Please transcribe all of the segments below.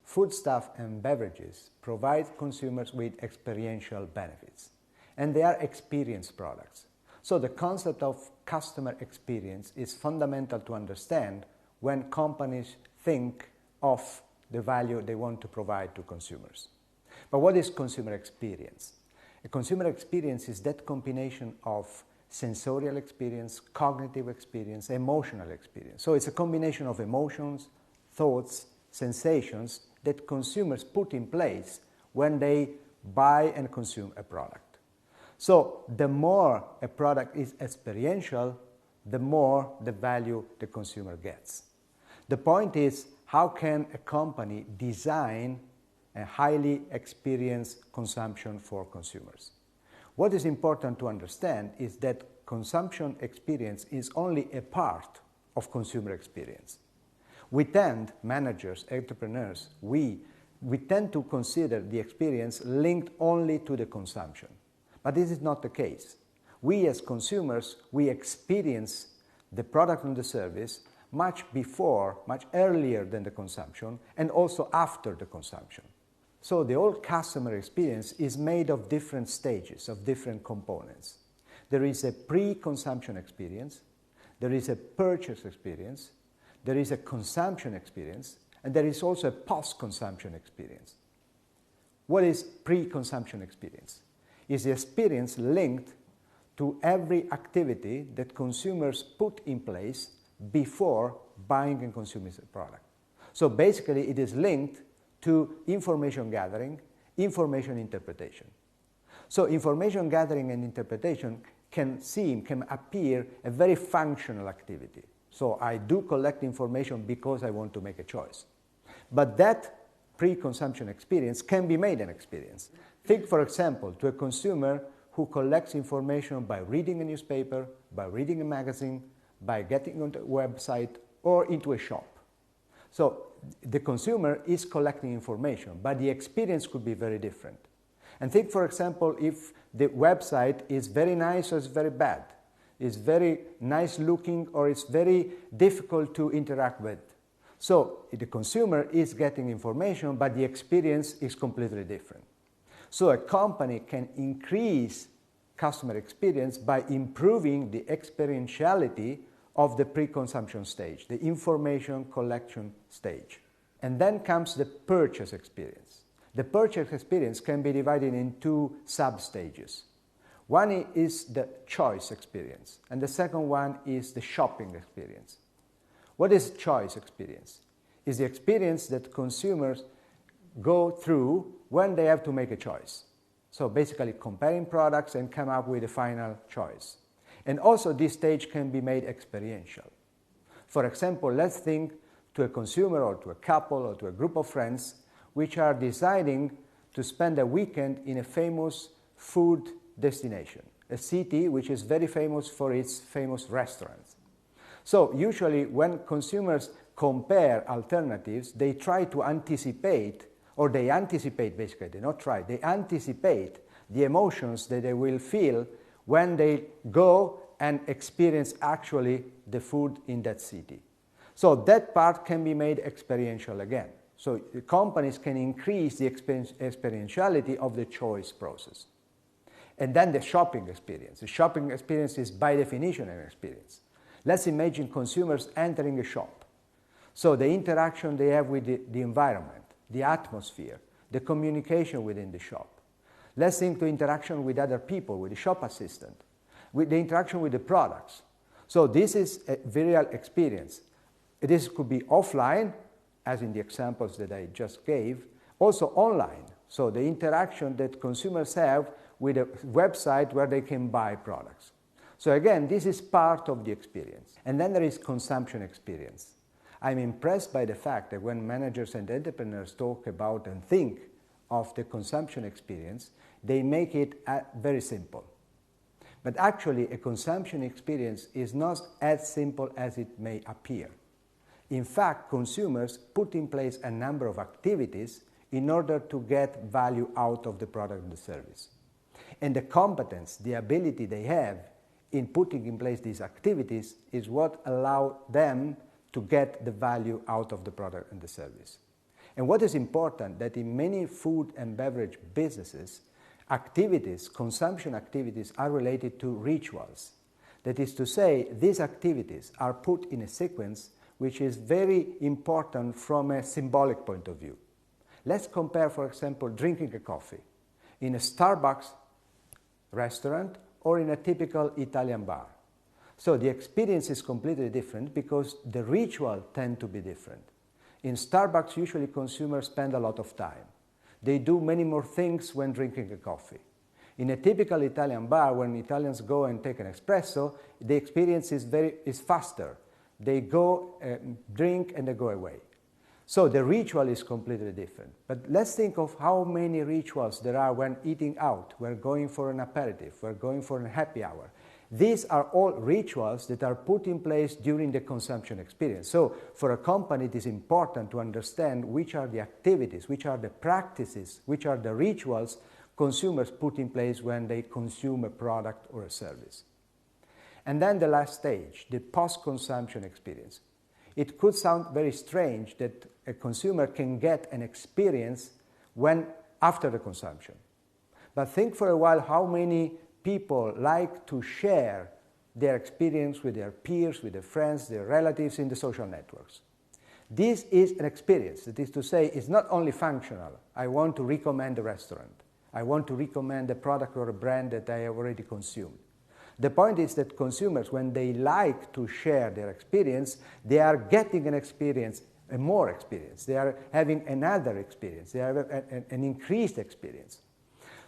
foodstuff and beverages provide consumers with experiential benefits, and they are experience products. So the concept of customer experience is fundamental to understand when companies think of the value they want to provide to consumers. But what is consumer experience? A consumer experience is that combination of sensorial experience, cognitive experience, emotional experience. So it's a combination of emotions, thoughts, sensations that consumers put in place when they buy and consume a product. So the more a product is experiential, the more the value the consumer gets. The point is, how can a company design a highly experienced consumption for consumers? What is important to understand is that consumption experience is only a part of consumer experience. We tend, managers, entrepreneurs, we tend to consider the experience linked only to the consumption. But this is not the case. We as consumers, we experience the product and the service much before, much earlier than the consumption, and also after the consumption. So the whole customer experience is made of different stages, of different components. There is a pre-consumption experience, there is a purchase experience, there is a consumption experience, and there is also a post-consumption experience. What is pre-consumption experience? It's the experience linked to every activity that consumers put in place before buying and consuming the product. So basically it is linked to information gathering, information interpretation. So information gathering and interpretation can appear a very functional activity. So I do collect information because I want to make a choice. But that pre-consumption experience can be made an experience. Think, for example, to a consumer who collects information by reading a newspaper, by reading a magazine, by getting onto a website or into a shop. So the consumer is collecting information, but the experience could be very different. And think, for example, if the website is very nice or it's very bad, it's very nice looking or it's very difficult to interact with. So the consumer is getting information, but the experience is completely different. So a company can increase customer experience by improving the experientiality of the pre-consumption stage, the information collection stage. And then comes the purchase experience. The purchase experience can be divided in two sub-stages. One is the choice experience, and the second one is the shopping experience. What is choice experience? It's the experience that consumers go through when they have to make a choice. So basically comparing products and come up with a final choice. And also this stage can be made experiential. For example, let's think to a consumer or to a couple or to a group of friends which are deciding to spend a weekend in a famous food destination, a city which is very famous for its famous restaurants. So usually when consumers compare alternatives, they try to anticipate, or they anticipate basically, they anticipate the emotions that they will feel when they go and experience actually the food in that city. So that part can be made experiential again. So the companies can increase the experientiality of the choice process. And then the shopping experience. The shopping experience is by definition an experience. Let's imagine consumers entering a shop. So the interaction they have with the environment, the atmosphere, the communication within the shop. Let's think to interaction with other people, with the shop assistant, with the interaction with the products. So this is a very real experience. This could be offline, as in the examples that I just gave, also online. So the interaction that consumers have with a website where they can buy products. So again, this is part of the experience. And then there is consumption experience. I'm impressed by the fact that when managers and entrepreneurs talk about and think of the consumption experience, they make it very simple. But actually, a consumption experience is not as simple as it may appear. In fact, consumers put in place a number of activities in order to get value out of the product and the service. And the competence, the ability they have in putting in place these activities is what allows them to get the value out of the product and the service. And what is important that in many food and beverage businesses, activities, consumption activities are related to rituals. That is to say, these activities are put in a sequence which is very important from a symbolic point of view. Let's compare, for example, drinking a coffee in a Starbucks restaurant or in a typical Italian bar. So the experience is completely different because the ritual tend to be different. In Starbucks, usually consumers spend a lot of time. They do many more things when drinking a coffee. In a typical Italian bar, when Italians go and take an espresso, the experience is faster. They go, drink, and they go away. So the ritual is completely different. But let's think of how many rituals there are when eating out. We're going for an aperitif. We're going for a happy hour. These are all rituals that are put in place during the consumption experience. So for a company, it is important to understand which are the activities, which are the practices, which are the rituals consumers put in place when they consume a product or a service. And then the last stage, the post-consumption experience. It could sound very strange that a consumer can get an experience after the consumption. But think for a while how many people like to share their experience with their peers, with their friends, their relatives in the social networks. This is an experience. That is to say, it's not only functional. I want to recommend a restaurant. I want to recommend a product or a brand that I have already consumed. The point is that consumers, when they like to share their experience, they are getting an experience, a more experience. They are having another experience. They have an increased experience.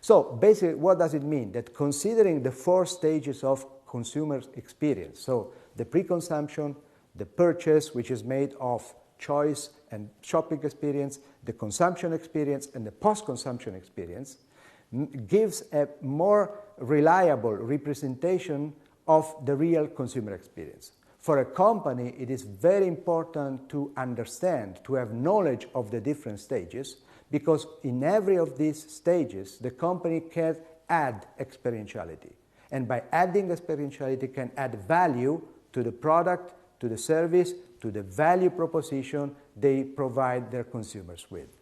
So basically, what does it mean? That considering the 4 stages of consumer experience, so the pre-consumption, the purchase, which is made of choice and shopping experience, the consumption experience, and the post-consumption experience, gives a more reliable representation of the real consumer experience. For a company, it is very important to understand, to have knowledge of the different stages, because in every of these stages, the company can add experientiality. And by adding experientiality, can add value to the product, to the service, to the value proposition they provide their consumers with.